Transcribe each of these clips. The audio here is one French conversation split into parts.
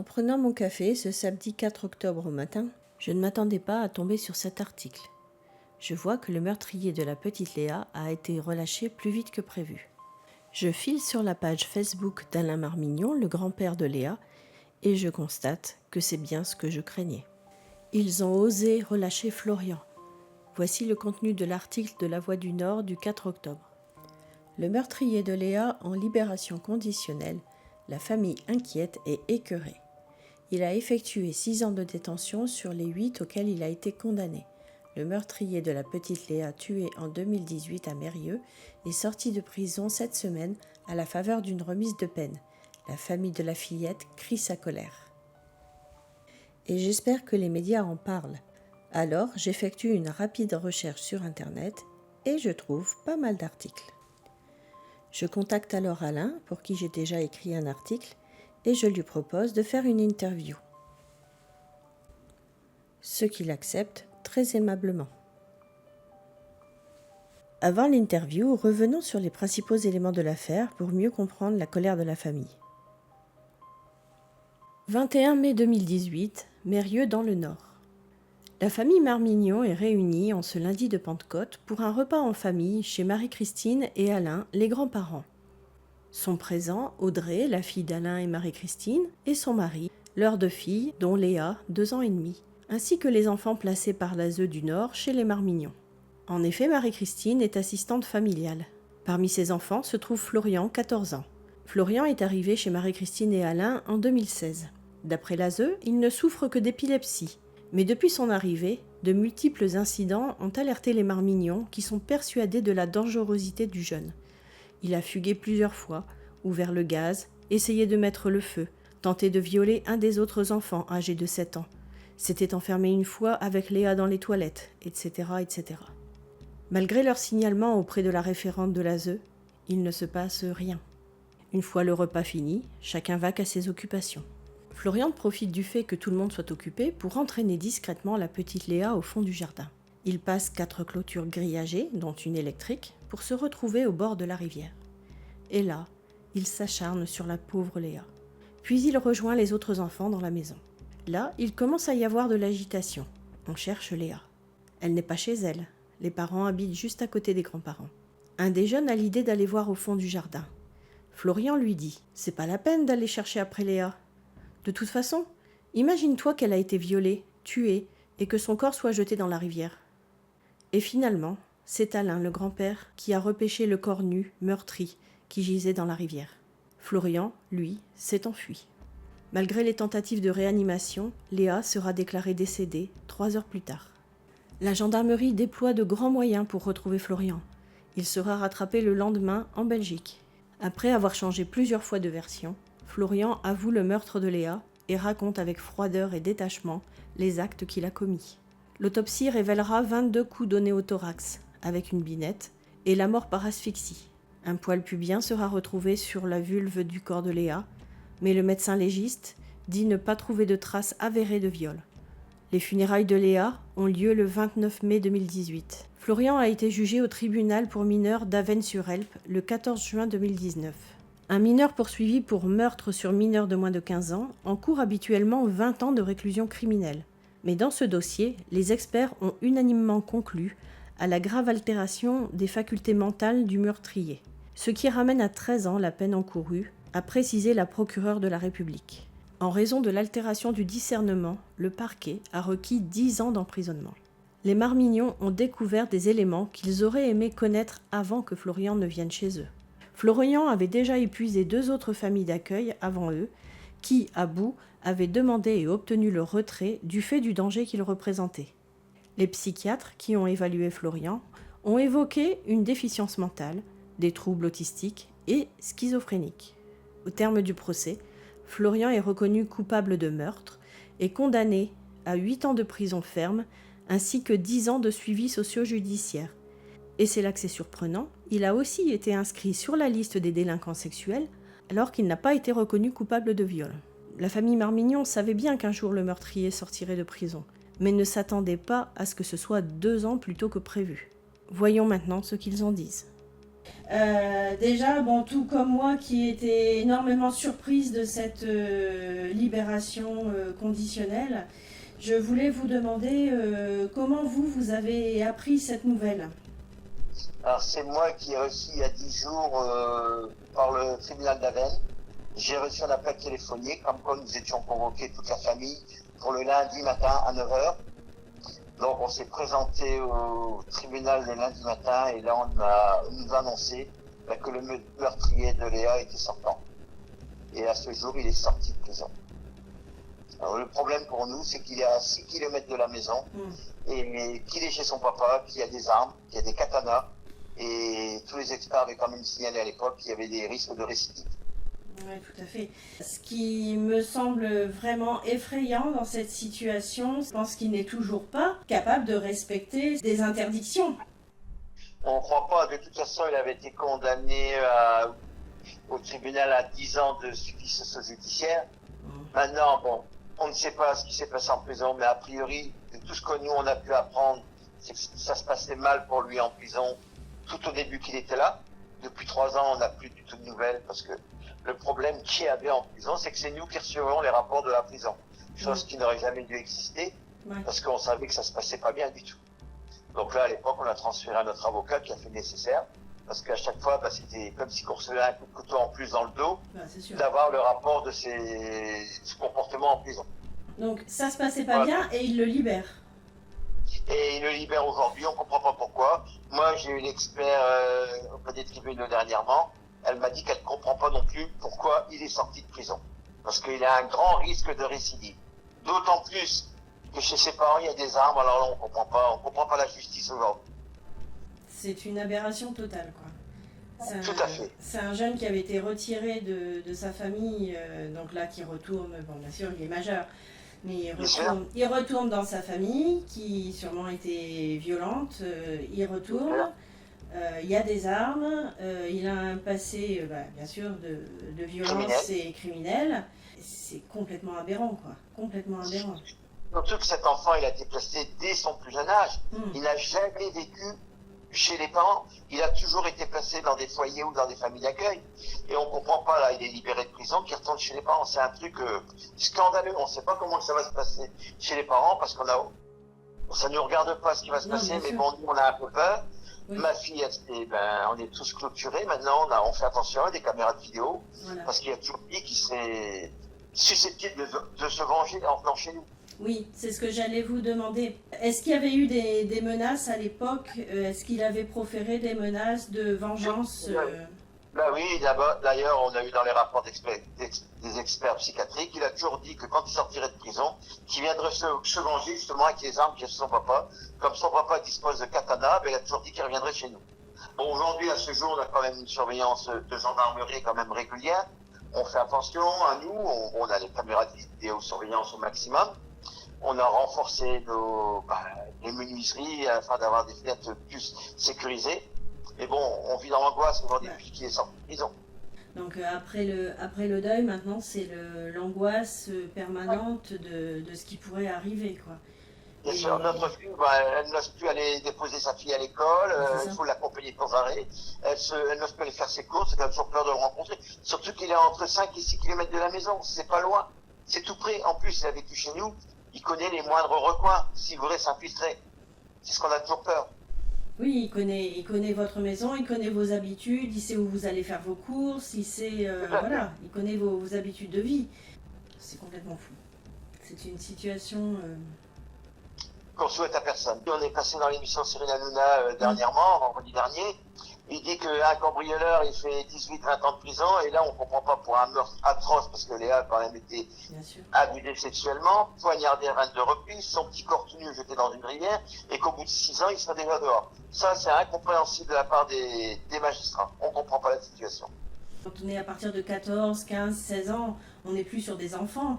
prenant mon café ce samedi 4 octobre au matin, je ne m'attendais pas à tomber sur cet article. Je vois que le meurtrier de la petite Léa a été relâché plus vite que prévu. Je file sur la page Facebook d'Alain Marmignon, le grand-père de Léa, et je constate que c'est bien ce que je craignais. Ils ont osé relâcher Florian. Voici le contenu de l'article de La Voix du Nord du 4 octobre. Le meurtrier de Léa en libération conditionnelle, la famille inquiète et écœurée. Il a effectué 6 ans de détention sur les 8 auxquels il a été condamné. Le meurtrier de la petite Léa, tuée en 2018 à Mérieux, est sorti de prison cette semaine à la faveur d'une remise de peine. La famille de la fillette crie sa colère. Et j'espère que les médias en parlent. Alors, j'effectue une rapide recherche sur Internet et je trouve pas mal d'articles. Je contacte alors Alain, pour qui j'ai déjà écrit un article, et je lui propose de faire une interview. Ce qu'il accepte très aimablement. Avant l'interview, revenons sur les principaux éléments de l'affaire pour mieux comprendre la colère de la famille. 21 mai 2018, Mérieux dans le Nord. La famille Marmignon est réunie en ce lundi de Pentecôte pour un repas en famille chez Marie-Christine et Alain, les grands-parents. Sont présents Audrey, la fille d'Alain et Marie-Christine, et son mari, leurs 2 filles, dont Léa, 2 ans et demi, ainsi que les enfants placés par l'ASE du Nord chez les Marmignons. En effet, Marie-Christine est assistante familiale. Parmi ses enfants se trouve Florian, 14 ans. Florian est arrivé chez Marie-Christine et Alain en 2016. D'après l'ASE, il ne souffre que d'épilepsie. Mais depuis son arrivée, de multiples incidents ont alerté les Marmignons qui sont persuadés de la dangerosité du jeune. Il a fugué plusieurs fois, ouvert le gaz, essayé de mettre le feu, tenté de violer un des autres enfants âgés de 7 ans, s'était enfermé une fois avec Léa dans les toilettes, etc., etc. Malgré leur signalement auprès de la référente de l'ASE, il ne se passe rien. Une fois le repas fini, chacun va qu'à ses occupations. Florian profite du fait que tout le monde soit occupé pour entraîner discrètement la petite Léa au fond du jardin. Il passe 4 clôtures grillagées, dont une électrique, pour se retrouver au bord de la rivière. Et là, il s'acharne sur la pauvre Léa. Puis il rejoint les autres enfants dans la maison. Là, il commence à y avoir de l'agitation. On cherche Léa. Elle n'est pas chez elle. Les parents habitent juste à côté des grands-parents. Un des jeunes a l'idée d'aller voir au fond du jardin. Florian lui dit « C'est pas la peine d'aller chercher après Léa. De toute façon, imagine-toi qu'elle a été violée, tuée, et que son corps soit jeté dans la rivière. » Et finalement, c'est Alain, le grand-père, qui a repêché le corps nu, meurtri, qui gisait dans la rivière. Florian, lui, s'est enfui. Malgré les tentatives de réanimation, Léa sera déclarée décédée 3 heures plus tard. La gendarmerie déploie de grands moyens pour retrouver Florian. Il sera rattrapé le lendemain en Belgique. Après avoir changé plusieurs fois de version, Florian avoue le meurtre de Léa et raconte avec froideur et détachement les actes qu'il a commis. L'autopsie révélera 22 coups donnés au thorax, avec une binette, et la mort par asphyxie. Un poil pubien sera retrouvé sur la vulve du corps de Léa, mais le médecin légiste dit ne pas trouver de traces avérées de viol. Les funérailles de Léa ont lieu le 29 mai 2018. Florian a été jugé au tribunal pour mineurs d'Avesnes-sur-Helpe le 14 juin 2019. Un mineur poursuivi pour meurtre sur mineur de moins de 15 ans encourt habituellement 20 ans de réclusion criminelle. Mais dans ce dossier, les experts ont unanimement conclu à la grave altération des facultés mentales du meurtrier, ce qui ramène à 13 ans la peine encourue, a précisé la procureure de la République. En raison de l'altération du discernement, le parquet a requis 10 ans d'emprisonnement. Les Marmignons ont découvert des éléments qu'ils auraient aimé connaître avant que Florian ne vienne chez eux. Florian avait déjà épuisé 2 autres familles d'accueil avant eux, qui, à bout, avaient demandé et obtenu le retrait du fait du danger qu'il représentait. Les psychiatres qui ont évalué Florian ont évoqué une déficience mentale, des troubles autistiques et schizophréniques. Au terme du procès, Florian est reconnu coupable de meurtre et condamné à 8 ans de prison ferme ainsi que 10 ans de suivi socio-judiciaire. Et c'est là que c'est surprenant, il a aussi été inscrit sur la liste des délinquants sexuels alors qu'il n'a pas été reconnu coupable de viol. La famille Marmignon savait bien qu'un jour le meurtrier sortirait de prison, mais ne s'attendait pas à ce que ce soit 2 ans plus tôt que prévu. Voyons maintenant ce qu'ils en disent. Déjà, bon, tout comme moi qui étais énormément surprise de cette libération conditionnelle, je voulais vous demander comment vous avez appris cette nouvelle. Alors c'est moi qui ai reçu il y a 10 jours par le tribunal d'Aven. J'ai reçu un appel téléphonique comme quoi nous étions convoqués toute la famille pour le lundi matin à 9 heures. Donc on s'est présenté au tribunal le lundi matin et là on nous a annoncé que le meurtrier de Léa était sortant. Et à ce jour il est sorti de prison. Alors le problème pour nous c'est qu'il est à 6 km de la maison et qu'il est chez son papa, qu'il y a des armes, qu'il y a des katanas. Et tous les experts avaient quand même signalé à l'époque qu'il y avait des risques de récidive. Oui, tout à fait. Ce qui me semble vraiment effrayant dans cette situation, je pense qu'il n'est toujours pas capable de respecter des interdictions. On ne croit pas, de toute façon, il avait été condamné au tribunal à 10 ans de supplice judiciaire. Maintenant, bon, on ne sait pas ce qui s'est passé en prison, mais a priori, de tout ce que nous on a pu apprendre, c'est que ça se passait mal pour lui en prison tout au début qu'il était là. Depuis 3 ans, on n'a plus du tout de nouvelles parce que le problème qu'il y avait en prison, c'est que c'est nous qui recevons les rapports de la prison. Chose qui n'aurait jamais dû exister parce qu'on savait que ça se passait pas bien du tout. Donc là, à l'époque, on a transféré à notre avocat qui a fait le nécessaire parce qu'à chaque fois, c'était comme si on recevait un coup de couteau en plus dans le dos d'avoir le rapport de ce comportement en prison. Donc ça se passait pas bien et il le libère. Et il le libère aujourd'hui, on ne comprend pas pourquoi. Moi, j'ai eu l'expert auprès des tribunaux dernièrement. Elle m'a dit qu'elle ne comprend pas non plus pourquoi il est sorti de prison. Parce qu'il a un grand risque de récidive. D'autant plus que chez ses parents, il y a des armes. Alors là, on ne comprend pas la justice aujourd'hui. C'est une aberration totale, quoi. Tout à fait. C'est un jeune qui avait été retiré de sa famille, donc là qui retourne, bon bien sûr il est majeur, mais il retourne dans sa famille qui sûrement était violente, il retourne, il y a des armes, il a un passé bien sûr de violence et criminel, c'est complètement aberrant quoi, complètement aberrant. Surtout que cet enfant il a été placé dès son plus jeune âge, il n'a jamais vécu chez les parents, il a toujours été placé dans des foyers ou dans des familles d'accueil. Et on comprend pas, là, il est libéré de prison, qu'il retourne chez les parents. C'est un truc scandaleux. On sait pas comment ça va se passer chez les parents parce ça ne regarde pas ce qui va se passer, mais bon, nous, on a un peu peur. Oui. Ma fille, on est tous clôturés. Maintenant, on fait attention à des caméras de vidéo parce qu'il y a toujours qui serait susceptible de se venger en venant chez nous. Oui, c'est ce que j'allais vous demander. Est-ce qu'il y avait eu des menaces à l'époque? Est-ce qu'il avait proféré des menaces de vengeance Oui, d'ailleurs, on a eu dans les rapports des experts psychiatriques, il a toujours dit que quand il sortirait de prison, qu'il viendrait se venger justement avec les armes qu'il a chez son papa. Comme son papa dispose de katana, il a toujours dit qu'il reviendrait chez nous. Bon, aujourd'hui, à ce jour, on a quand même une surveillance de gendarmerie quand même régulière. On fait attention à nous, on a les caméras de vidéosurveillance au maximum. On a renforcé les menuiseries afin d'avoir des fenêtres plus sécurisées. Mais bon, on vit dans l'angoisse aujourd'hui depuis qu'il est sorti de prison. Donc après le deuil, maintenant, c'est l'angoisse permanente de ce qui pourrait arriver, quoi. Bien sûr, notre fille, elle n'ose plus aller déposer sa fille à l'école, il faut l'accompagner sans arrêt. Elle n'ose plus aller faire ses courses, elle a toujours peur de le rencontrer. Surtout qu'il est entre 5 et 6 km de la maison, c'est pas loin, c'est tout près. En plus, il a vécu chez nous. Il connaît les moindres recoins, s'il voudrait s'infiltrer. C'est ce qu'on a toujours peur. Oui, il connaît votre maison, il connaît vos habitudes, il sait où vous allez faire vos courses, il sait, voilà, il connaît vos habitudes de vie. C'est complètement fou. C'est une situation... qu'on souhaite à personne. On est passé dans l'émission Cyril Hanouna dernièrement, vendredi dernier. Il dit qu'un cambrioleur, il fait 18-20 ans de prison, et là, on comprend pas pour un meurtre atroce, parce que Léa a quand même été abusée sexuellement, poignardée à 22 reprises, son petit corps tout nu jeté dans une rivière, et qu'au bout de 6 ans, il sera déjà dehors. Ça, c'est incompréhensible de la part des magistrats. On comprend pas la situation. Quand on est à partir de 14, 15, 16 ans, on n'est plus sur des enfants.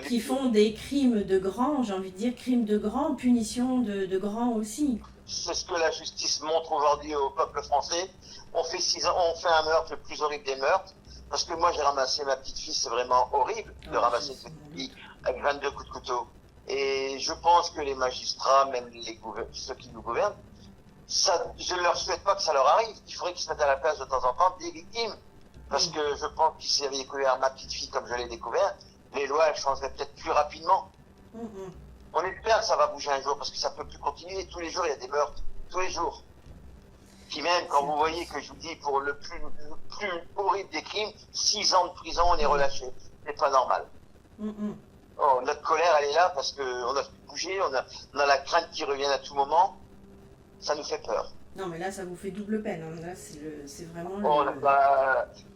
Qui font des crimes de grands, j'ai envie de dire crimes de grands, punitions de grands aussi. C'est ce que la justice montre aujourd'hui au peuple français. On fait 6 ans, on fait un meurtre le plus horrible des meurtres. Parce que moi j'ai ramassé ma petite fille, c'est vraiment horrible de ramasser une petite fille avec 22 coups de couteau. Et je pense que les magistrats, même ceux qui nous gouvernent, Ça, je ne leur souhaite pas que ça leur arrive. Il faudrait qu'ils se mettent à la place de temps en temps des victimes. Parce que je pense que s'ils avaient découvert ma petite fille comme je l'ai découvert, les lois, elles changeraient peut-être plus rapidement. On espère que ça va bouger un jour, parce que ça ne peut plus continuer. Tous les jours, il y a des meurtres. Tous les jours. Puis même, quand vous voyez que je vous dis, pour le plus horrible des crimes, 6 ans de prison, on est relâché. C'est pas normal. Oh, notre colère, elle est là parce qu'on a bougé, on a la crainte qui revienne à tout moment. Ça nous fait peur. Non, mais là, ça vous fait double peine. Hein. Là, c'est vraiment...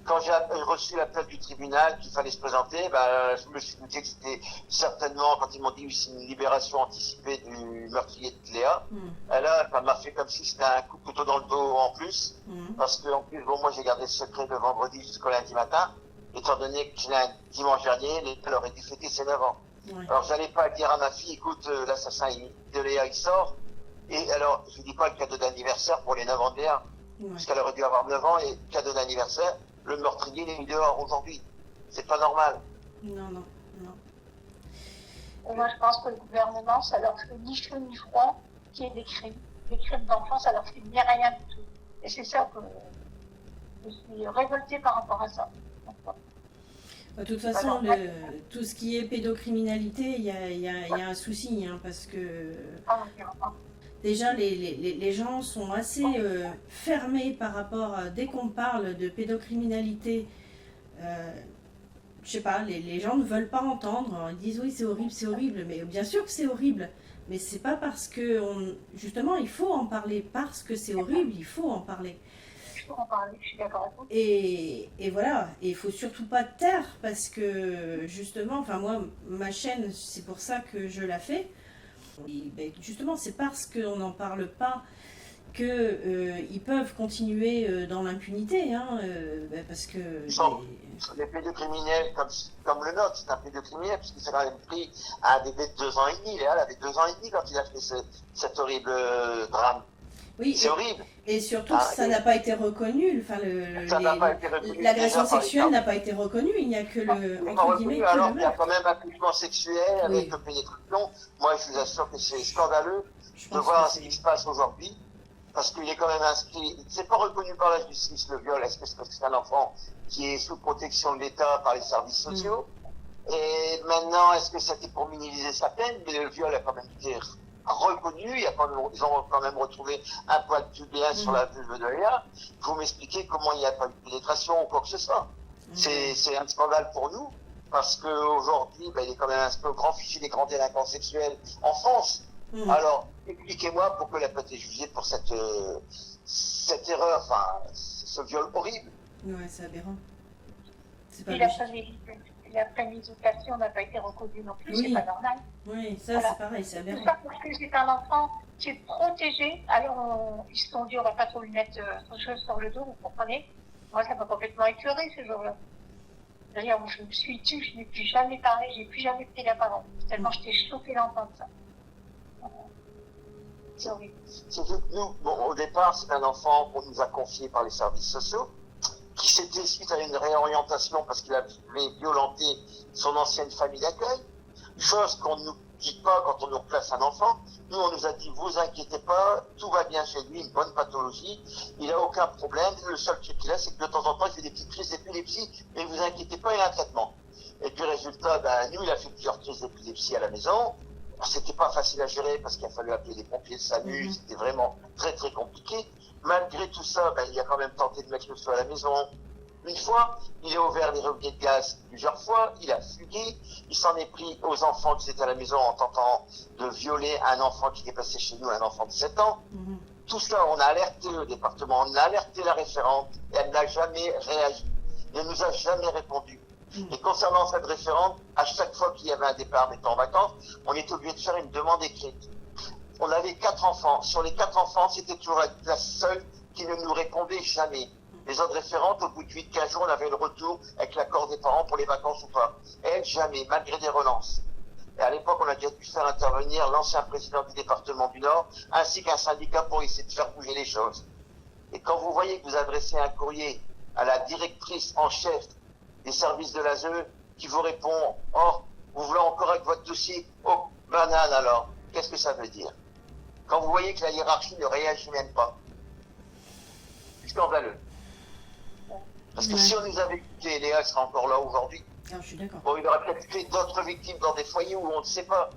Quand j'ai reçu l'appel du tribunal qu'il fallait se présenter, je me suis douté que c'était certainement, quand ils m'ont dit que c'est une libération anticipée du meurtrier de Léa, là, ça m'a fait comme si c'était un coup de couteau dans le dos en plus. Parce que, en plus, moi, j'ai gardé le secret de vendredi jusqu'au lundi matin, étant donné que un dimanche dernier, elle aurait dû fêter ses 9 ans. Ouais. Alors, j'allais pas dire à ma fille, écoute, l'assassin de Léa, il sort. Et alors, je dis pas le cadeau d'anniversaire pour les 9 ans de Léa, parce qu'elle aurait dû avoir 9 ans, et cadeau d'anniversaire, le meurtrier, il est mis dehors aujourd'hui. C'est pas normal. Non. Et moi, je pense que le gouvernement, ça leur fait ni chaud ni froid qu'il y ait des crimes. Les crimes d'enfants, ça leur fait ni rien du tout. Et c'est ça que je suis révoltée par rapport à ça. De toute façon, tout ce qui est pédocriminalité, il y a un souci, hein, parce que déjà les gens sont assez fermés par rapport à, dès qu'on parle de pédocriminalité, je sais pas, les gens ne veulent pas entendre, ils disent oui c'est horrible, mais bien sûr que c'est horrible, mais c'est pas parce que, justement il faut en parler, parce que c'est horrible, il faut en parler. En parler, je suis d'accord avec vous. Et voilà, et il faut surtout pas taire, parce que justement, enfin moi, ma chaîne, c'est pour ça que je la fais. Et ben, justement, c'est parce qu'on n'en parle pas qu'ils peuvent continuer dans l'impunité, hein, parce que... Les pédocriminels, comme le nôtre, c'est un pédocriminel, puisqu'il s'est quand même pris à un bébé de 2 ans et demi. Léa, elle avait 2 ans et demi quand il a fait cet horrible drame. Oui, c'est horrible. Et surtout, ça n'a pas été reconnu. Enfin, l'agression sexuelle n'a pas été reconnue. Il n'y a que entre guillemets, alors, il y a quand même un accouchement sexuel avec pénétration. Moi, je vous assure que c'est scandaleux de voir ce qui se passe aujourd'hui. Parce qu'il est quand même inscrit. C'est pas reconnu par la justice, le viol. Est-ce que c'est parce que c'est un enfant qui est sous protection de l'État par les services sociaux? Et maintenant, est-ce que c'était pour minimiser sa peine? Mais le viol a quand même été reconnu, ils ont quand même retrouvé un poil pubien sur la vulve de Léa. Vous m'expliquez comment il n'y a pas eu de pénétration ou quoi que ce soit. C'est un scandale pour nous, parce qu'aujourd'hui, il est quand même un grand fichier des grands délinquants sexuels en France. Alors, expliquez-moi pourquoi il n'a pas été jugé pour cette erreur, enfin, ce viol horrible. Ouais, c'est aberrant. La préméditation n'a pas été reconnue non plus, c'est pas normal. Oui, ça c'est pareil, c'est aberrant. C'est ça parce que c'est un enfant qui est protégé, alors ils se sont dit on va pas trop lui mettre autre chose sur le dos, vous comprenez? Moi ça m'a complètement écœuré ce jour-là. D'ailleurs, je me suis tue, je n'ai plus jamais parlé, j'ai plus jamais pris la parole, tellement j'étais choquée d'entendre ça. C'est horrible. C'est que nous, au départ, c'est un enfant qu'on nous a confié par les services sociaux, qui s'était suite à une réorientation parce qu'il avait violenté son ancienne famille d'accueil, chose qu'on ne nous dit pas quand on nous replace un enfant. Nous, on nous a dit, vous inquiétez pas, tout va bien chez lui, une bonne pathologie, il n'a aucun problème, le seul truc qu'il a, c'est que de temps en temps, il fait des petites crises d'épilepsie, mais vous inquiétez pas, il a un traitement. Et puis, résultat, nous, il a fait plusieurs crises d'épilepsie à la maison. C'était pas facile à gérer parce qu'il a fallu appeler les pompiers de SAMU, c'était vraiment très très compliqué. Malgré tout ça, il a quand même tenté de mettre le feu à la maison. Une fois, il a ouvert les robinets de gaz plusieurs fois, il a fugué, il s'en est pris aux enfants qui étaient à la maison en tentant de violer un enfant qui était passé chez nous, un enfant de 7 ans. Tout ça, on a alerté le département, on a alerté la référente, et elle n'a jamais réagi. Elle ne nous a jamais répondu. Et concernant cette référente, à chaque fois qu'il y avait un départ d'étant en vacances, on était obligé de faire une demande écrite. On avait 4 enfants. Sur les 4 enfants, c'était toujours la seule qui ne nous répondait jamais. Les autres référentes, au bout de 8-15 jours, on avait le retour avec l'accord des parents pour les vacances ou pas. Elle, jamais, malgré des relances. Et à l'époque, on a déjà dû faire intervenir l'ancien président du département du Nord, ainsi qu'un syndicat pour essayer de faire bouger les choses. Et quand vous voyez que vous adressez un courrier à la directrice en chef des services de l'ASE qui vous répond « Oh, vous voulez encore avec votre dossier ? Oh, banane alors !» Qu'est-ce que ça veut dire? Quand vous voyez que la hiérarchie ne réagit même pas. C'est scandaleux. Parce que si on nous avait écouté, Léa serait encore là aujourd'hui. Alors, je suis d'accord. Bon, il aurait peut-être fait d'autres victimes dans des foyers où on ne sait pas.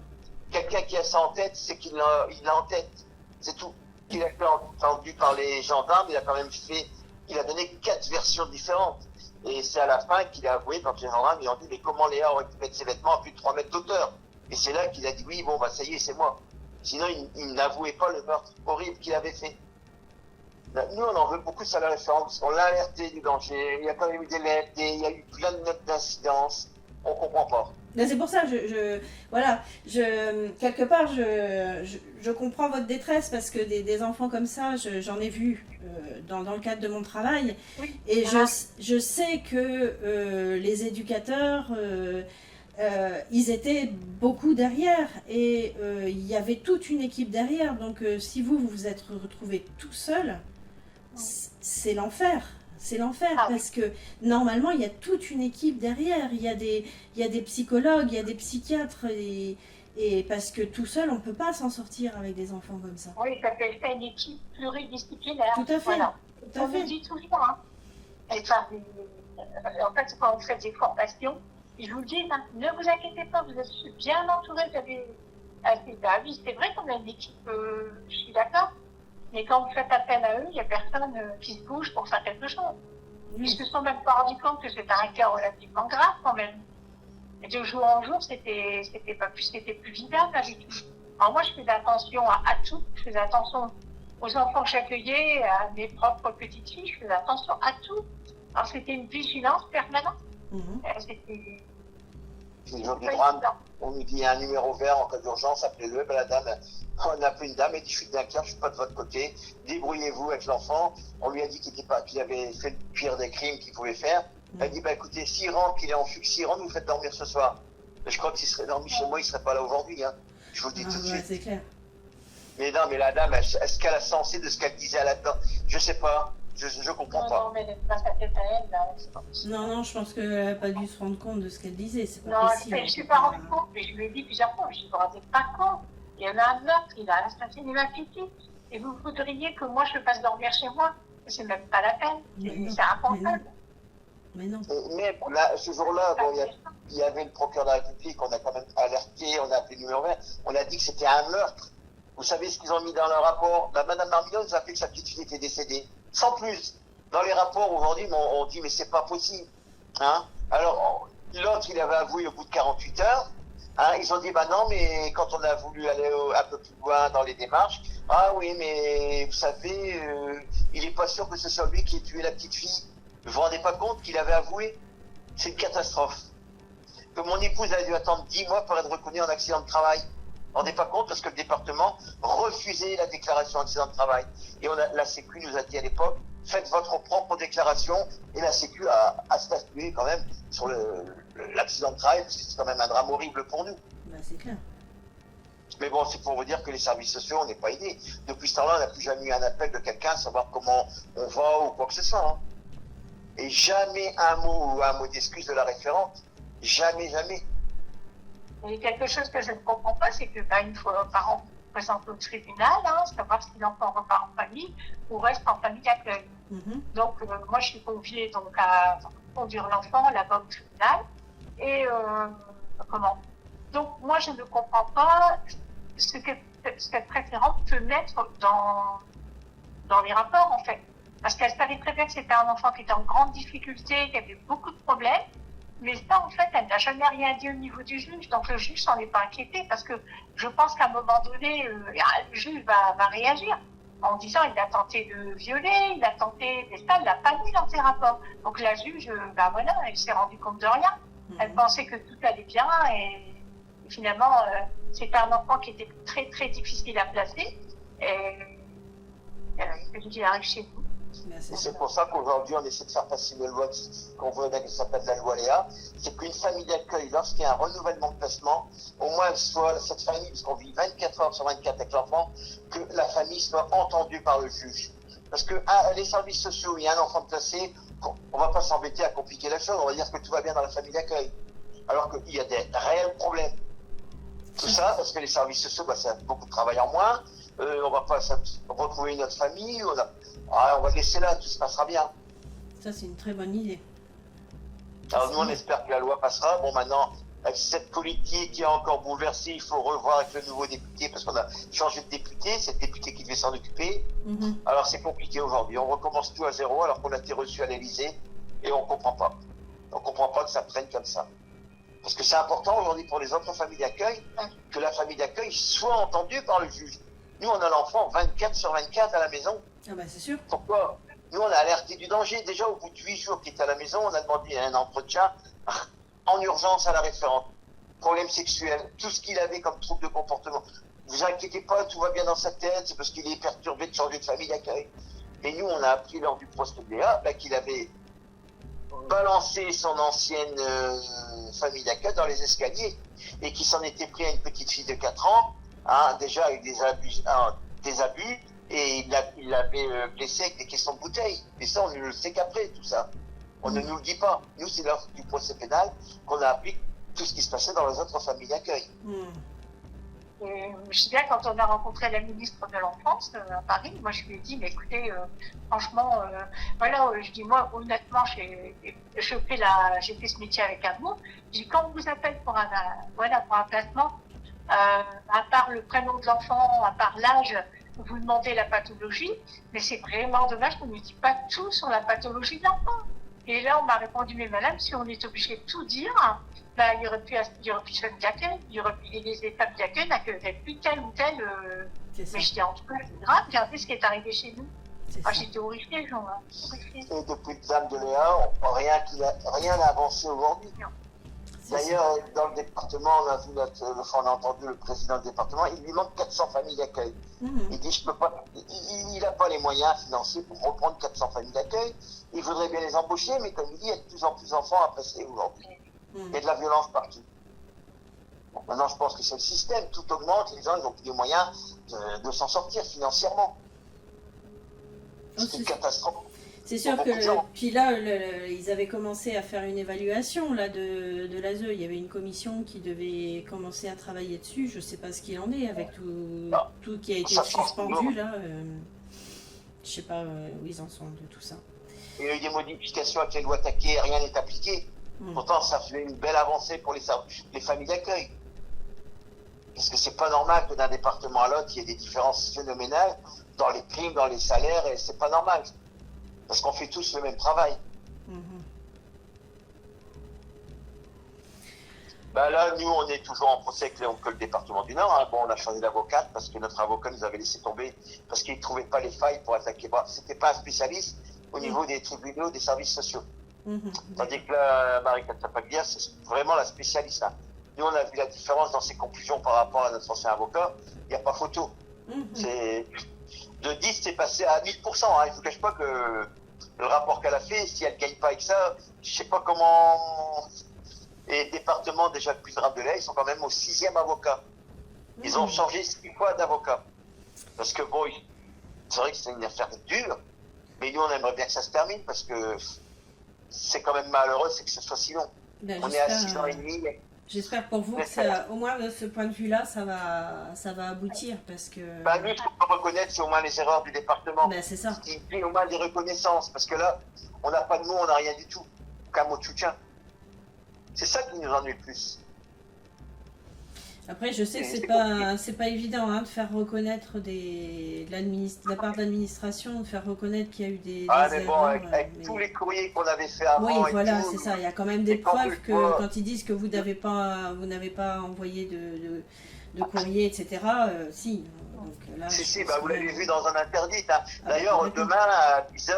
Quelqu'un qui a ça en tête, c'est qu'il l'a en tête. C'est tout. Il a été entendu par les gendarmes, il a quand même fait, il a donné 4 versions différentes. Et c'est à la fin qu'il a avoué, quand les gendarmes lui ont dit, mais comment Léa aurait pu mettre ses vêtements à plus de 3 mètres d'hauteur? Et c'est là qu'il a dit, oui, bon, bah ça y est, c'est moi. Sinon, il n'avouait pas le meurtre horrible qu'il avait fait. Nous, on en veut beaucoup sur la référence, on l'a alerté du danger, il y a quand même eu des lettres, il y a eu plein de notes d'incidence, on comprend pas. Mais c'est pour ça, quelque part, je comprends votre détresse parce que des enfants comme ça, j'en ai vu dans le cadre de mon travail. Oui. Et je sais que les éducateurs, ils étaient beaucoup derrière et il y avait toute une équipe derrière. Donc si vous vous êtes retrouvé tout seul, c'est l'enfer. C'est l'enfer parce que normalement il y a toute une équipe derrière, il y a des psychologues, il y a des psychiatres et parce que tout seul on ne peut pas s'en sortir avec des enfants comme ça. Oui, ça fait une équipe pluridisciplinaire. Tout à fait. Voilà. Tout à On fait. nous dit toujours, hein. Et en fait, quand on fait des formations, je vous le dis, hein, ne vous inquiétez pas, vous êtes bien entourés, vous avez assez d'avis. C'est vrai qu'on a une équipe, je suis d'accord. Mais quand vous faites appel à eux, il n'y a personne qui se bouge pour faire quelque chose. Ils se sont même pas rendus compte que c'était un cas relativement grave quand même. Et de jour en jour, c'était plus visible avec tout. Alors moi, je faisais attention à tout. Je faisais attention aux enfants que j'accueillais, à mes propres petites filles. Je faisais attention à tout. Alors c'était une vigilance permanente. C'était Les jours du drame, on nous dit il y a un numéro vert en cas d'urgence, appelez-le. Ben, la dame, on a appelé une dame, elle dit je suis d'un cœur, je suis pas de votre côté, débrouillez-vous avec l'enfant. On lui a dit qu'il avait fait le pire des crimes qu'il pouvait faire. Elle dit bah écoutez, s'il rentre, qu'il est en fugue, s'il rentre, vous le faites dormir ce soir. Mais je crois que s'il serait dormi chez moi, il serait pas là aujourd'hui. Hein. Je vous le dis tout de suite. C'est clair. Mais non, mais la dame, est-ce qu'elle a sensé de ce qu'elle disait là-dedans? Je sais pas. Je comprends pas. Non, mais elle passe la tête à elle, là, c'est pas possible. Non, je pense qu'elle n'a pas dû se rendre compte de ce qu'elle disait. C'est pas Non, possible. je ne suis pas rendu compte, mais je lui ai dit plusieurs fois, je ne me rendais pas compte. Il y en a un meurtre, il a assassiné ma petite. Et vous voudriez que moi je le fasse dormir chez moi? C'est même pas la peine. C'est impensable. Mais non. Mais là, ce jour-là, bon, il y avait le procureur de la République, on a quand même alerté, on a appelé le numéro vert, on a dit que c'était un meurtre. Vous savez ce qu'ils ont mis dans le rapport? Madame Marmion nous a fait que sa petite fille était décédée. Sans plus. Dans les rapports aujourd'hui, on dit mais c'est pas possible. Hein? Alors, l'autre, il avait avoué au bout de 48 heures. Hein, ils ont dit bah non, mais quand on a voulu aller un peu plus loin dans les démarches, ah oui, mais vous savez, il n'est pas sûr que ce soit lui qui ait tué la petite fille. Vous vous rendez pas compte qu'il avait avoué? C'est une catastrophe. Que mon épouse a dû attendre 10 mois pour être reconnue en accident de travail. Vous vous rendez pas compte parce que le département refusait la déclaration d'accident de travail. Et la Sécu nous a dit à l'époque, faites votre propre déclaration, et la Sécu a statué quand même sur l'accident de travail, parce que c'est quand même un drame horrible pour nous. Bah, c'est clair. Mais bon, c'est pour vous dire que les services sociaux, on n'est pas aidés. Depuis ce temps-là, on n'a plus jamais eu un appel de quelqu'un, savoir comment on va ou quoi que ce soit. Hein. Et jamais un mot d'excuse de la référente. Jamais, jamais. Et quelque chose que je ne comprends pas, c'est que une fois un parent présente au tribunal, hein, savoir si l'enfant repart en famille ou reste en famille d'accueil. Donc, moi, je suis conviée donc, à conduire l'enfant là-bas au tribunal. Et donc, moi, je ne comprends pas ce que cette référente peut mettre dans les rapports, en fait. Parce qu'elle savait très bien que c'était un enfant qui était en grande difficulté, qui avait beaucoup de problèmes. Mais ça, en fait, elle n'a jamais rien dit au niveau du juge. Donc, le juge s'en est pas inquiété parce que je pense qu'à un moment donné, le juge va réagir en disant il a tenté de violer, il a tenté, mais ça, il l'a pas mis dans ses rapports. Donc, la juge, voilà, elle s'est rendue compte de rien. Elle pensait que tout allait bien et finalement, c'était un enfant qui était très, très difficile à placer. Et il arrive chez nous. Et c'est pour ça qu'aujourd'hui, on essaie de faire passer une loi qu'on veut, qui s'appelle la loi Léa. C'est qu'une famille d'accueil, lorsqu'il y a un renouvellement de placement, au moins soit cette famille, parce qu'on vit 24 heures sur 24 avec l'enfant, que la famille soit entendue par le juge. Parce que les services sociaux, il y a un enfant placé, on ne va pas s'embêter à compliquer la chose, on va dire que tout va bien dans la famille d'accueil. Alors qu'il y a des réels problèmes. Tout ça, parce que les services sociaux, ça a beaucoup de travail en moins. on va pas retrouver notre famille, on va le laisser là, tout se passera bien. Ça, c'est une très bonne idée. Alors nous, on espère que la loi passera. Bon, maintenant, avec cette politique qui est encore bouleversée, il faut revoir avec le nouveau député, parce qu'on a changé de député, c'est le député qui devait s'en occuper. Alors c'est compliqué aujourd'hui. On recommence tout à zéro, alors qu'on a été reçu à l'Élysée, et on comprend pas. On comprend pas que ça traîne comme ça. Parce que c'est important aujourd'hui pour les autres familles d'accueil, que la famille d'accueil soit entendue par le juge. Nous, on a l'enfant 24/24 à la maison. Ah bah c'est sûr. Pourquoi? Nous, on a alerté du danger. Déjà, au bout de 8 jours qu'il était à la maison, on a demandé un entretien en urgence à la référente. Problème sexuel, tout ce qu'il avait comme trouble de comportement. Vous inquiétez pas, tout va bien dans sa tête, c'est parce qu'il est perturbé de changer de famille d'accueil. Et nous, on a appris lors du procès de Léa qu'il avait balancé son ancienne famille d'accueil dans les escaliers et qu'il s'en était pris à une petite fille de 4 ans, déjà avec des abus, et il l'avait blessé avec des caissons de bouteilles. Et ça, on ne le sait qu'après, tout ça. On ne nous le dit pas. Nous, c'est lors du procès pénal qu'on a appris tout ce qui se passait dans les autres familles d'accueil. Je sais bien, quand on a rencontré la ministre de l'Enfance à Paris, moi je lui ai dit, mais écoutez, franchement, je dis, moi, honnêtement, j'ai fait ce métier avec amour. Je dis, quand on vous appelle pour un placement, à part le prénom de l'enfant, à part l'âge, vous demandez la pathologie, mais c'est vraiment dommage qu'on ne dit pas tout sur la pathologie de l'enfant. Et là, on m'a répondu, mais madame, si on est obligé de tout dire, il y aurait plus famille d'accueil, les étapes d'accueil n'accueilleraient plus tel ou tel. Mais je dis, en tout cas, c'est grave, regardez ce qui est arrivé chez nous. J'étais horrifiée, genre. Et depuis le drame de Léa, rien n'a avancé aujourd'hui. D'ailleurs, dans le département, on a entendu le président du département, il lui manque 400 familles d'accueil. Il dit, je peux pas, il n'a pas les moyens financiers pour reprendre 400 familles d'accueil. Il voudrait bien les embaucher, mais comme il dit, il y a de plus en plus d'enfants à passer aujourd'hui. Il y a de la violence partout. Bon, maintenant, je pense que c'est le système. Tout augmente, les gens n'ont plus les moyens de s'en sortir financièrement. C'est une catastrophe. C'est sûr que, puis là, ils avaient commencé à faire une évaluation là, de l'ASE. Il y avait une commission qui devait commencer à travailler dessus. Je ne sais pas ce qu'il en est avec tout qui a été suspendu là. Je ne sais pas où ils en sont de tout ça. Il y a eu des modifications avec les lois Taquet, rien n'est appliqué. Pourtant, ça fait une belle avancée pour les familles d'accueil. Parce que c'est pas normal que d'un département à l'autre, il y ait des différences phénoménales dans les primes, dans les salaires, et c'est pas normal. Parce qu'on fait tous le même travail. Là, nous, on est toujours en procès avec le département du Nord. Bon, on a changé d'avocate parce que notre avocat nous avait laissé tomber parce qu'il ne trouvait pas les failles pour attaquer. C'était pas un spécialiste au niveau des tribunaux, des services sociaux. Tandis que là, Marie-Catherine, c'est vraiment la spécialiste. Nous, on a vu la différence dans ses conclusions par rapport à notre ancien avocat. Il n'y a pas photo. De 10, c'est passé à 1000%. Il ne vous cache pas que le rapport qu'elle a fait, si elle ne gagne pas avec ça, je ne sais pas comment. Et les départements, déjà depuis le drame de Léa, ils sont quand même au 6e avocat. Ils ont changé 6 fois d'avocat. Parce que bon, c'est vrai que c'est une affaire dure, mais nous, on aimerait bien que ça se termine parce que c'est quand même malheureux, c'est que ce soit si long. On est à 6 ans et demi. J'espère pour vous que ça, au moins de ce point de vue-là, ça va aboutir parce que. Nous, ce qu'on peut reconnaître, c'est au moins les erreurs du département. C'est ça. Il fait au moins des reconnaissances, parce que là, on n'a pas de mots, on n'a rien du tout. Qu'un mot de soutien. C'est ça qui nous ennuie le plus. Après, je sais que c'est pas évident de faire reconnaître de la part de l'administration, de faire reconnaître qu'il y a eu des mais erreurs. Bon, avec tous les courriers qu'on avait fait avant. Oui, voilà, c'est ça. Il y a quand même des preuves que quand ils disent que vous n'avez pas envoyé de courrier, etc. Si. Donc, là, si, vous l'avez vu dans un interdit. D'ailleurs, demain à 10h,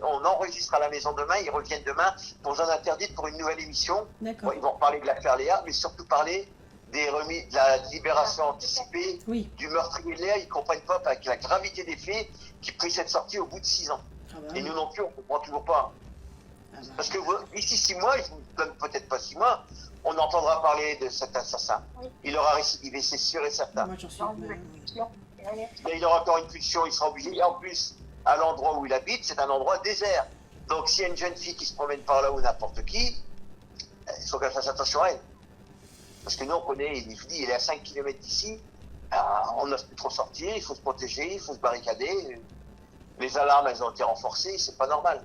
on enregistre à la maison demain. Ils reviennent demain pour un interdit pour une nouvelle émission. D'accord. Ils vont parler de l'affaire Léa, mais surtout parler de la libération anticipée du meurtrier de Léa. Ils ne comprennent pas avec la gravité des faits qui prit cette sortie au bout de 6 ans. Et nous non plus, on ne comprend toujours pas. Parce que d'ici 6 mois, je ne vous donne peut-être pas 6 mois, on entendra parler de cet assassin. Il aura récidivé, c'est sûr et certain. Moi, j'en suis. Mais il aura encore une pulsion, il sera obligé. Et en plus, à l'endroit où il habite, c'est un endroit désert. Donc, s'il y a une jeune fille qui se promène par là ou n'importe qui, il faut qu'elle fasse attention à elle. Parce que nous, on connaît, il est à 5 km d'ici. On n'ose plus trop sortir, il faut se protéger, il faut se barricader. Les alarmes, elles ont été renforcées, c'est pas normal.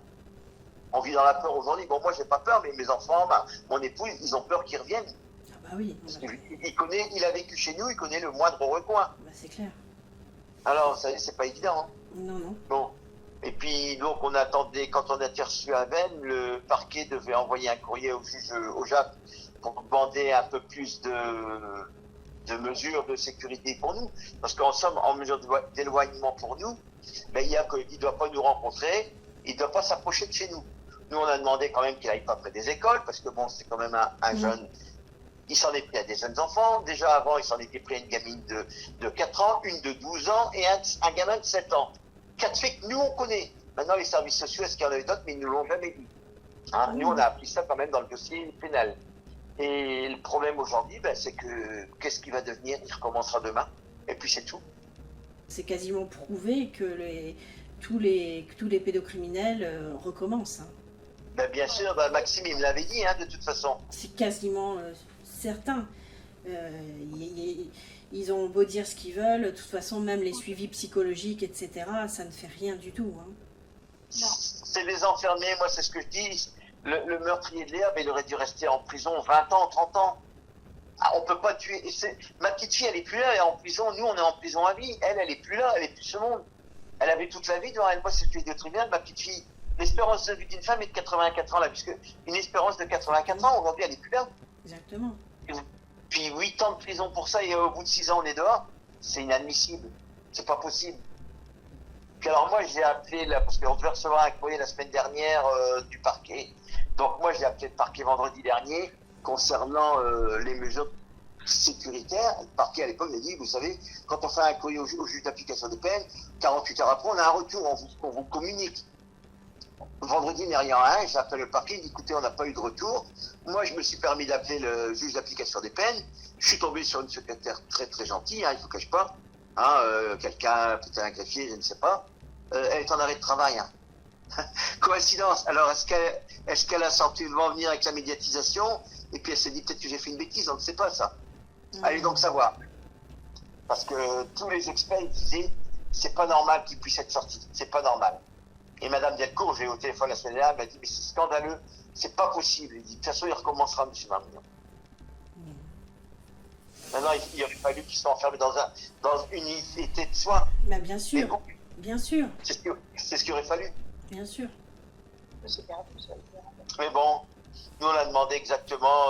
On vit dans la peur aujourd'hui. Bon, moi, j'ai pas peur, mais mes enfants, mon épouse, ils ont peur qu'ils reviennent. Ah bah oui. Parce il a vécu chez nous, il connaît le moindre recoin. Bah c'est clair. Alors, c'est pas évident. Hein. Non, non. Bon. Et puis, donc, on attendait, quand on a été reçu à Vennes, le parquet devait envoyer un courrier au juge, au JAP, pour demander un peu plus de mesures de sécurité pour nous. Parce qu'en somme, en mesure d'éloignement pour nous, mais il ne doit pas nous rencontrer, il ne doit pas s'approcher de chez nous. Nous, on a demandé quand même qu'il n'aille pas près des écoles, parce que bon, c'est quand même un jeune. Il s'en est pris à des jeunes enfants. Déjà avant, il s'en était pris à une gamine de 4 ans, une de 12 ans et un gamin de 7 ans. 4 faits que nous, on connaît. Maintenant, les services sociaux, est-ce qu'il y en a eu d'autres, mais ils ne nous l'ont jamais dit. Hein, nous, on a appris ça quand même dans le dossier pénal. Et le problème aujourd'hui, c'est que qu'est-ce qui va devenir? Il recommencera demain. Et puis c'est tout. C'est quasiment prouvé que tous les pédocriminels recommencent. Hein. Bien sûr, Maxime, il me l'avait dit, hein, de toute façon. C'est quasiment certain. Ils ont beau dire ce qu'ils veulent, de toute façon, même les suivis psychologiques, etc., ça ne fait rien du tout. Hein. C'est les enfermer, moi, c'est ce que je dis. Le meurtrier de Léa, il aurait dû rester en prison 20 ans, 30 ans. Ah, on peut pas tuer. Ma petite fille, elle est plus là, elle est en prison. Nous, on est en prison à vie. Elle est plus là, elle est plus ce monde. Elle avait toute la vie devant elle. Moi, c'est tué de tribunal, ma petite fille. L'espérance de vie d'une femme est de 84 ans, là, puisque une espérance de 84 ans, aujourd'hui, elle est plus là. Exactement. Puis 8 ans de prison pour ça, et au bout de 6 ans, on est dehors. C'est inadmissible. C'est pas possible. Puis alors, moi, j'ai appelé, parce qu'on devait recevoir un courrier la semaine dernière du parquet. Donc, moi, j'ai appelé le parquet vendredi dernier concernant les mesures sécuritaires. Le parquet, à l'époque, il a dit, vous savez, quand on fait un courrier au juge d'application des peines, 48 heures après, on a un retour, on vous communique. Vendredi, n'ayant rien, j'ai appelé le parquet, il dit, écoutez, on n'a pas eu de retour. Moi, je me suis permis d'appeler le juge d'application des peines. Je suis tombé sur une secrétaire très, très gentille, hein, il ne vous cache pas. Hein, quelqu'un, peut-être un greffier, je ne sais pas. Elle est en arrêt de travail. Hein. Coïncidence. Alors, est-ce qu'elle a senti le vent venir avec la médiatisation? Et puis, elle s'est dit, peut-être que j'ai fait une bêtise, on ne sait pas ça. Allez donc savoir. Parce que tous les experts disaient, c'est pas normal qu'il puisse être sorti. C'est pas normal. Et Madame Delcourt, j'ai eu au téléphone la semaine dernière, elle m'a dit, mais c'est scandaleux, c'est pas possible. Elle dit, de toute façon, il recommencera, M. Marmignon. Maintenant, il aurait fallu qu'il soit enfermé dans une unité de soins. Bah, bien sûr, bon, bien sûr. C'est ce qu'il aurait fallu. Bien sûr. Mais bon, nous, on a demandé exactement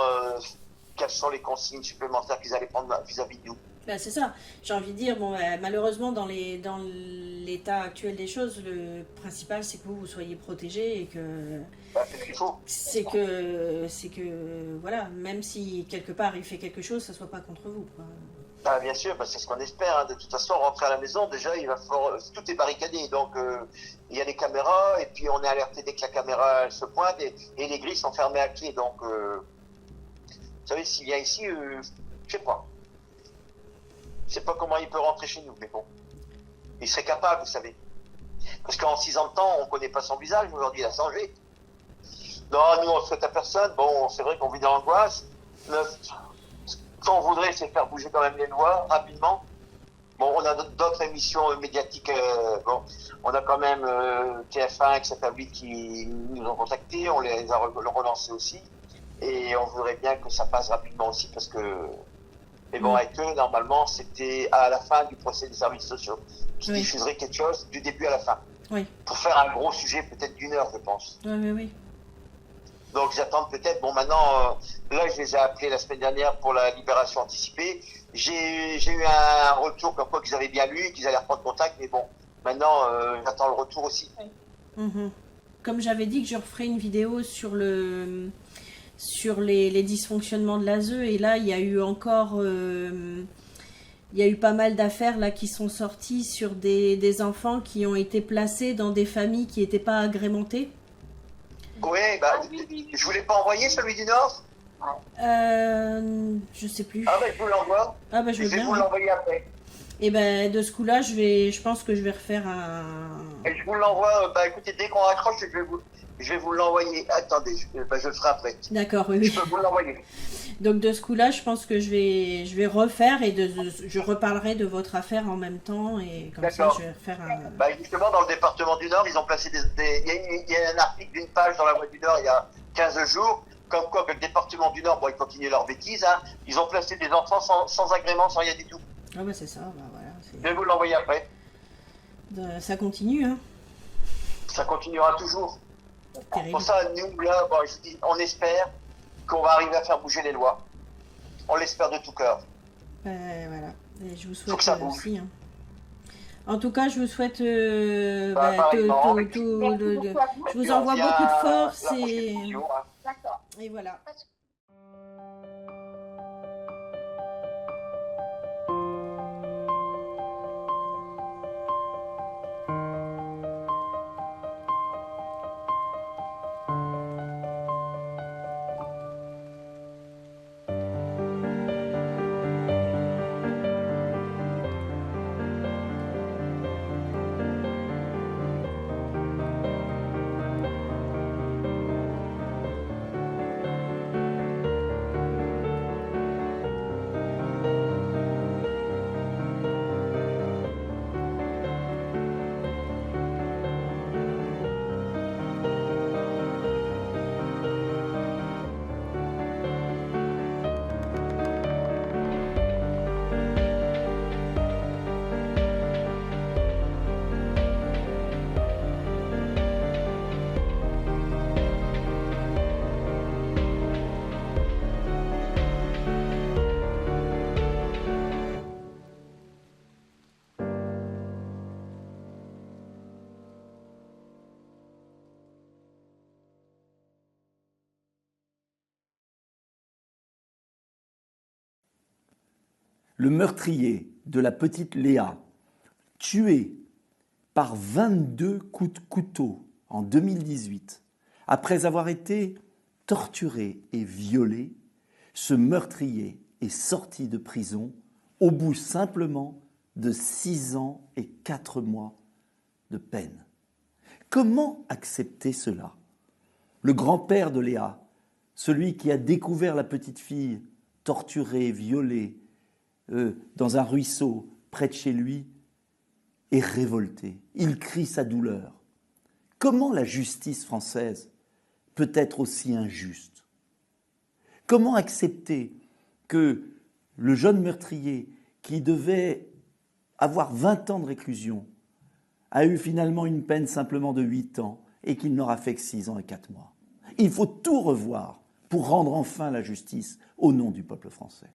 quelles sont les consignes supplémentaires qu'ils allaient prendre vis-à-vis de nous. Ben, c'est ça. J'ai envie de dire, bon, malheureusement, dans l'état actuel des choses, le principal, c'est que vous soyez protégés et que... c'est ce qu'il faut. C'est que, voilà, même si quelque part il fait quelque chose, ça soit pas contre vous, quoi. Bien sûr, c'est ce qu'on espère. Hein. De toute façon, rentrer à la maison, déjà, il va falloir... tout est barricadé. Donc, il y a les caméras, et puis on est alerté dès que la caméra elle se pointe, et les grilles sont fermées à clé. Donc, vous savez, s'il vient ici, je sais pas. Je sais pas comment il peut rentrer chez nous, mais bon. Il serait capable, vous savez. Parce qu'en 6 ans de temps, on connaît pas son visage. Aujourd'hui, il a changé. Non, nous, on ne souhaite à personne. Bon, c'est vrai qu'on vit dans l'angoisse. Ce qu'on voudrait, c'est faire bouger quand même les lois rapidement. Bon, on a d'autres émissions médiatiques. Bon, on a quand même TF1, etc. qui nous ont contactés. On les a relancés aussi. Et on voudrait bien que ça passe rapidement aussi parce que... Mais bon, avec eux, normalement, c'était à la fin du procès des services sociaux qui diffuserait quelque chose du début à la fin. Oui. Pour faire un gros sujet, peut-être d'1 heure, je pense. Oui. Donc, j'attends peut-être. Bon, maintenant, là, je les ai appelés la semaine dernière pour la libération anticipée. J'ai eu un retour comme quoi qu'ils avaient bien lu, qu'ils allaient reprendre contact. Mais bon, maintenant, j'attends le retour aussi. Comme j'avais dit que je referais une vidéo sur les dysfonctionnements de l'ASE, et là il y a eu encore il y a eu pas mal d'affaires là qui sont sorties sur des enfants qui ont été placés dans des familles qui n'étaient pas agrémentées. Oui, je voulais pas envoyer celui du Nord. Je sais plus. Je vous l'envoie. Je veux bien. Vous l'envoyer après. Et de ce coup-là, je pense que je vais refaire un... Et je vous l'envoie, écoutez, dès qu'on raccroche, je Je vais vous l'envoyer. Attendez, je le ferai après. D'accord, oui. Je peux vous l'envoyer. Donc de ce coup-là, je pense que je vais refaire et je reparlerai de votre affaire en même temps et comme ça je vais faire un... Justement, dans le département du Nord, ils ont placé il y a un article d'une page dans la Voix du Nord il y a 15 jours, comme quoi que le département du Nord, ils continuent leurs bêtises, hein, ils ont placé des enfants sans agrément, sans rien du tout. Ah bah c'est ça, voilà. Je vais vous l'envoyer après. Ça continue, hein. Ça continuera toujours. Terrible. Pour ça, nous, là, je dis, on espère qu'on va arriver à faire bouger les lois. On l'espère de tout cœur. Voilà. Et je vous souhaite Faut que ça bouge. aussi. Hein. En tout cas, je vous souhaite je vous envoie beaucoup de force et voilà. Le meurtrier de la petite Léa, tué par 22 coups de couteau en 2018, après avoir été torturé et violé, ce meurtrier est sorti de prison au bout simplement de 6 ans et 4 mois de peine. Comment accepter cela? Le grand-père de Léa, celui qui a découvert la petite fille torturée, violée, dans un ruisseau près de chez lui, est révolté. Il crie sa douleur. Comment la justice française peut être aussi injuste? Comment accepter que le jeune meurtrier, qui devait avoir 20 ans de réclusion, a eu finalement une peine simplement de 8 ans et qu'il n'aura fait que 6 ans et 4 mois? Il faut tout revoir pour rendre enfin la justice au nom du peuple français.